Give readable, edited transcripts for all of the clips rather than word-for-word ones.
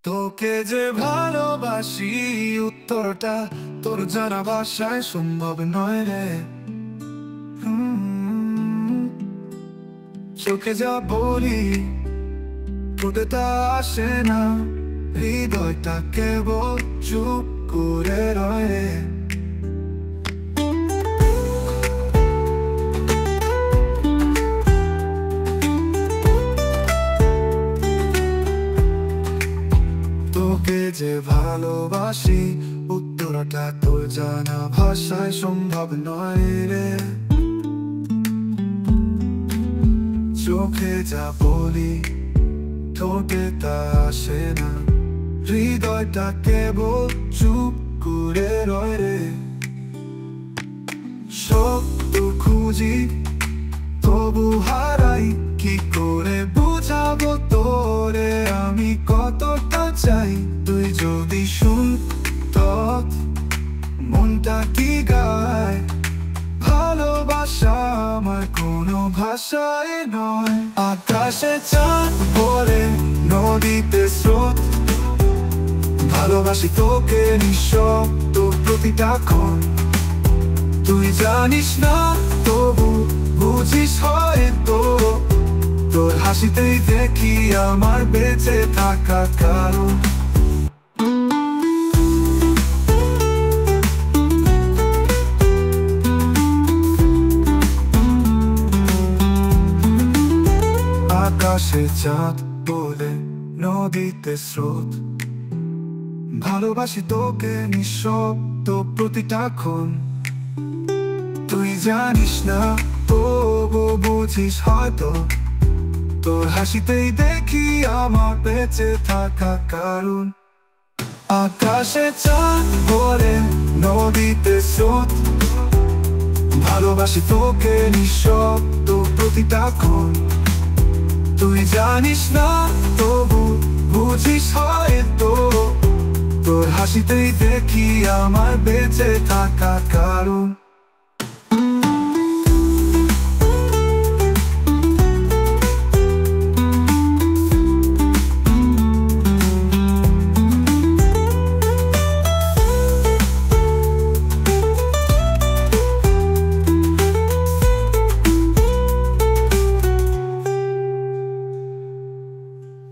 তোকে যে ভালোবাসি উত্তরটা তোর জানা ভাষায় সম্ভব নয় রে। হুম, চোখে যা বলি ঠোঁটে তা আসে না, হৃদয়টা কেবল চুপ করে রয় রে। তোকে যে ভালোবাসি উত্তরটা তোর জানা ভাষায় সম্ভব নয় রে। চোখে যা বলি ঠোঁটে তা আসে না, হৃদয়টা কেবল চুপ করে রয় রে। সত্য খুঁজি তবু হারাই, কি করে বুঝাবো তোরে আমি কতটা চাই। তুই যদি শুনত মনটা কি গায়, ভালোবাসা আমার কোনো ভাষায় নয়। আকাশে চাঁদ পড়ে নদীতে স্রোত, ভালোবাসি তোকে নিঃশব্দ প্রতিটা ক্ষণ। তুই জানিস না তবু বুঝিস হয়তো, তোর হাসিতেই দেখি আমার বেঁচে থাকা কারণ। আকাশে চাঁদ পড়ে নদীতে স্রোত, ভালোবাসি তোকে নিঃশব্দ প্রতিটা ক্ষণ। তুই জানিস না তবু বুঝিস হয়তো, তোর হাসিতেই দেখি আমার বেঁচে থাকা কারণ। আকাশে চাঁদ পড়ে নদীতে স্রোত, ভালোবাসি তোকে নিঃশব্দ প্রতিটা ক্ষণ। তুই জানিস না তবু বুঝিস হয়তো, তোর হাসিতেই দেখি আমার বেঁচে থাকা কারণ।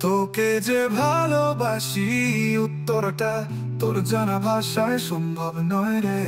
তোকে যে ভালোবাসি উত্তরটা তোর জানা ভাষায় সম্ভব নয় রে।